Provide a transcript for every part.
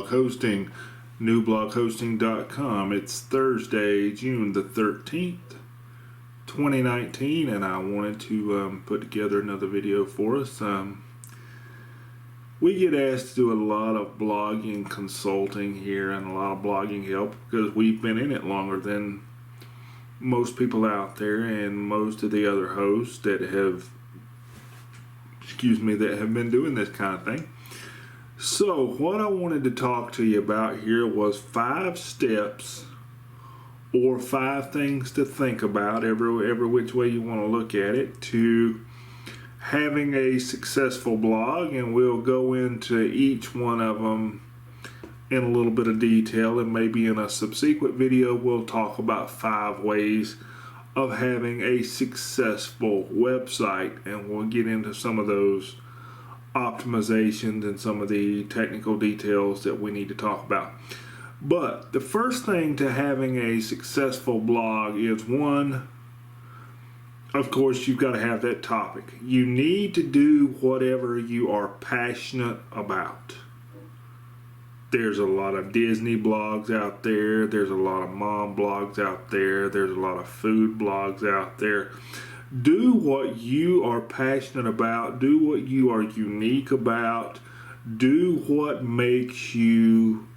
Blog Hosting, newbloghosting.com. It's Thursday, June the 13th, 2019, and I wanted to put together another video for us. We get asked to do a lot of blogging consulting here and a lot of blogging help because we've been in it longer than most people out there and most of the other hosts that have been doing this kind of thing. So what I wanted to talk to you about here was 5 steps or 5 things to think about, every which way you want to look at it, to having a successful blog, and we'll go into each one of them in a little bit of detail, and maybe in a subsequent video we'll talk about 5 ways of having a successful website, and we'll get into some of those optimizations and some of the technical details that we need to talk about. But the first thing to having a successful blog is, one, of course, you've got to have that topic. You need to do whatever you are passionate about. There's a lot of Disney blogs out there. There's a lot of mom blogs out there. There's a lot of food blogs out there. Do what you are passionate about. Do what you are unique about. Do what makes you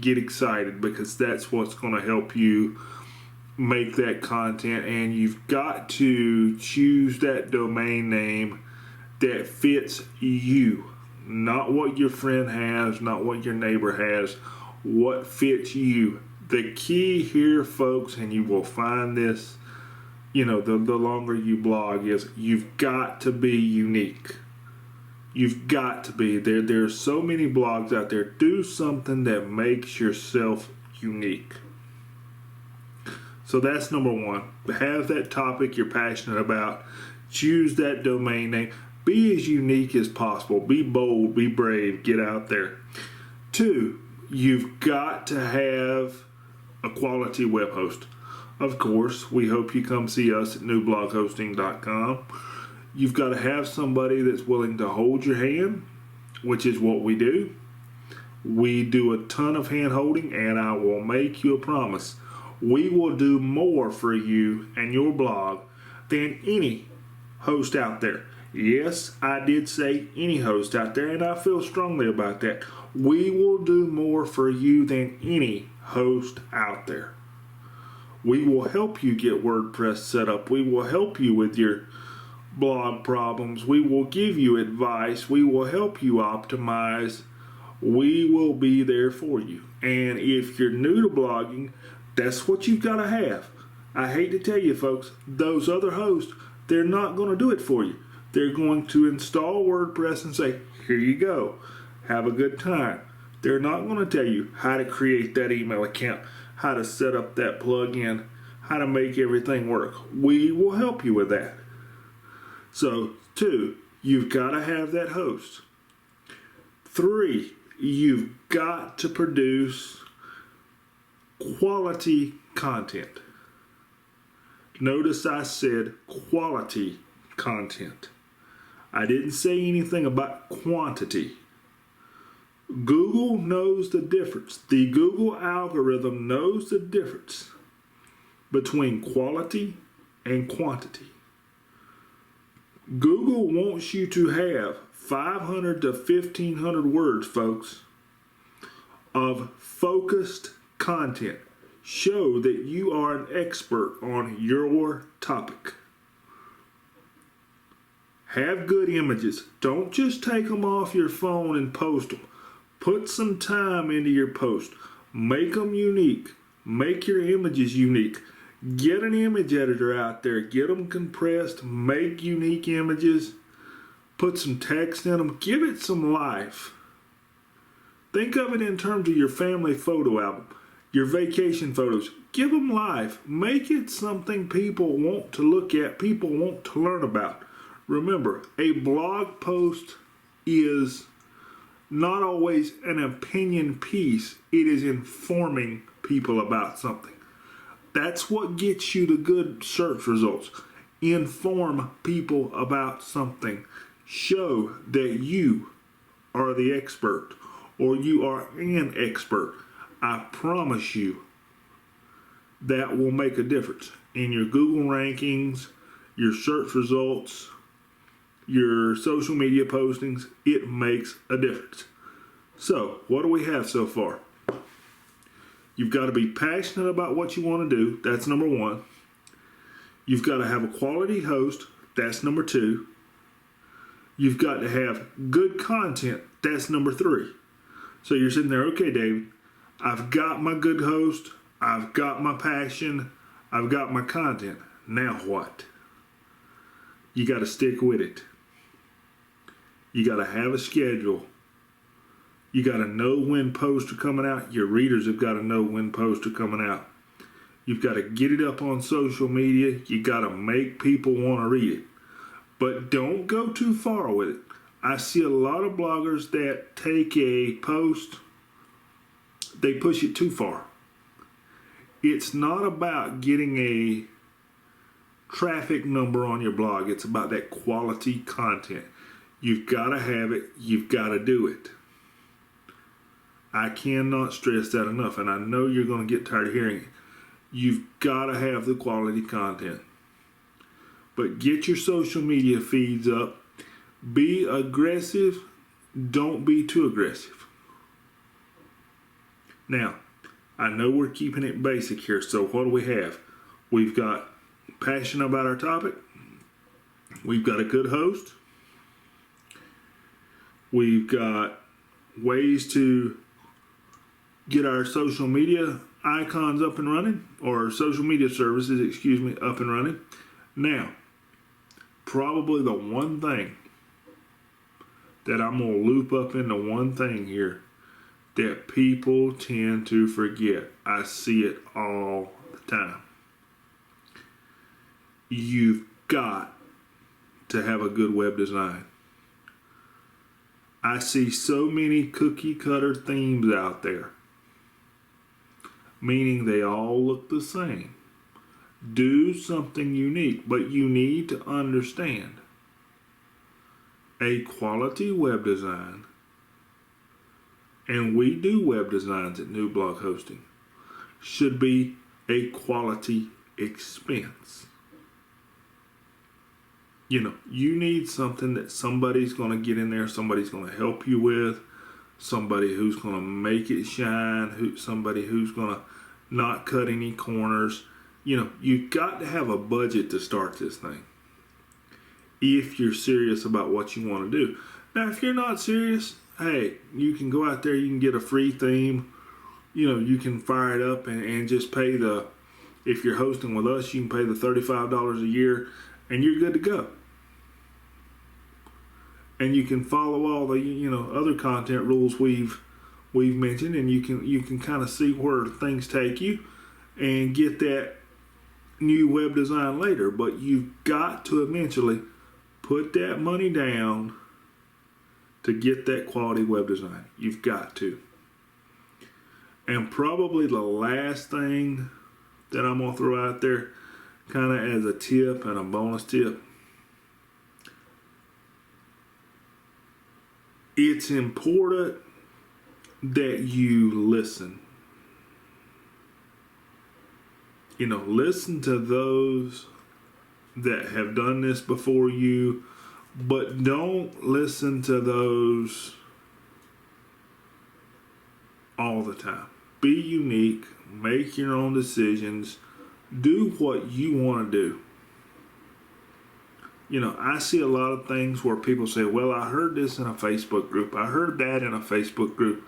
get excited, because that's what's going to help you make that content. And you've got to choose that domain name that fits you. Not what your friend has, not what your neighbor has, what fits you. The key here, folks, and you will find this, the longer you blog, is you've got to be unique. You've got to be. There's so many blogs out there. Do something that makes yourself unique. So that's number 1. Have that topic you're passionate about. Choose that domain name. Be as unique as possible. Be bold. Be brave. Get out there. 2, you've got to have a quality web host. Of course, we hope you come see us at newbloghosting.com. You've got to have somebody that's willing to hold your hand, which is what we do. We do a ton of hand holding, and I will make you a promise. We will do more for you and your blog than any host out there. Yes, I did say any host out there, and I feel strongly about that. We will do more for you than any host out there. We will help you get WordPress set up. We will help you with your blog problems. We will give you advice. We will help you optimize. We will be there for you. And if you're new to blogging, that's what you've got to have. I hate to tell you, folks, those other hosts, they're not going to do it for you. They're going to install WordPress and say, here you go. Have a good time. They're not going to tell you how to create that email account, how to set up that plugin, how to make everything work. We will help you with that. So, 2, you've got to have that host. 3, you've got to produce quality content. Notice I said quality content. I didn't say anything about quantity. Google knows the difference. The Google algorithm knows the difference between quality and quantity. Google wants you to have 500 to 1,500 words, folks, of focused content. Show that you are an expert on your topic. Have good images. Don't just take them off your phone and post them. Put some time into your post. Make them unique. Make your images unique. Get an image editor out there. Get them compressed. Make unique images. Put some text in them. Give it some life. Think of it in terms of your family photo album, your vacation photos. Give them life. Make it something people want to look at, people want to learn about. Remember, a blog post is not always an opinion piece. It is informing people about something. That's what gets you the good search results. Inform people about something. Show that you are the expert, or you are an expert, I promise you that will make a difference in your Google rankings, your search results, your social media postings. It makes a difference. So, what do we have so far? You've got to be passionate about what you want to do. That's number one. You've got to have a quality host. That's number two. You've got to have good content. That's number three. So you're sitting there, okay, David, I've got my good host. I've got my passion. I've got my content. Now what? You got to stick with it. You got to have a schedule. You got to know when posts are coming out. Your readers have got to know when posts are coming out. You've got to get it up on social media. You got to make people want to read it. But don't go too far with it. I see a lot of bloggers that take a post, they push it too far. It's not about getting a traffic number on your blog. It's about that quality content. You've got to have it. You've got to do it. I cannot stress that enough, and I know you're going to get tired of hearing it. You've got to have the quality content. But get your social media feeds up. Be aggressive. Don't be too aggressive. Now, I know we're keeping it basic here, so what do we have? We've got passion about our topic. We've got a good host. We've got ways to get our social media icons up and running, or social media services, up and running. Now, probably the one thing that I'm going to loop up into one thing here that people tend to forget. I see it all the time. You've got to have a good web design. I see so many cookie cutter themes out there, meaning they all look the same. Do something unique, but you need to understand a quality web design, and we do web designs at New Blog Hosting, should be a quality expense. You need something that somebody's going to get in there, somebody's going to help you with, somebody who's going to make it shine, somebody who's going to not cut any corners. You've got to have a budget to start this thing if you're serious about what you want to do. Now, if you're not serious, hey, you can go out there, you can get a free theme. You can fire it up and just pay if you're hosting with us, you can pay the $35 a year and you're good to go. And you can follow all the other content rules we've mentioned, and you can kind of see where things take you and get that new web design later. But you've got to eventually put that money down to get that quality web design. You've got to. And probably the last thing that I'm going to throw out there, kind of as a tip and a bonus tip, it's important that you listen. Listen to those that have done this before you, but don't listen to those all the time. Be unique, make your own decisions, do what you want to do. I see a lot of things where people say, well, I heard this in a Facebook group, I heard that in a Facebook group.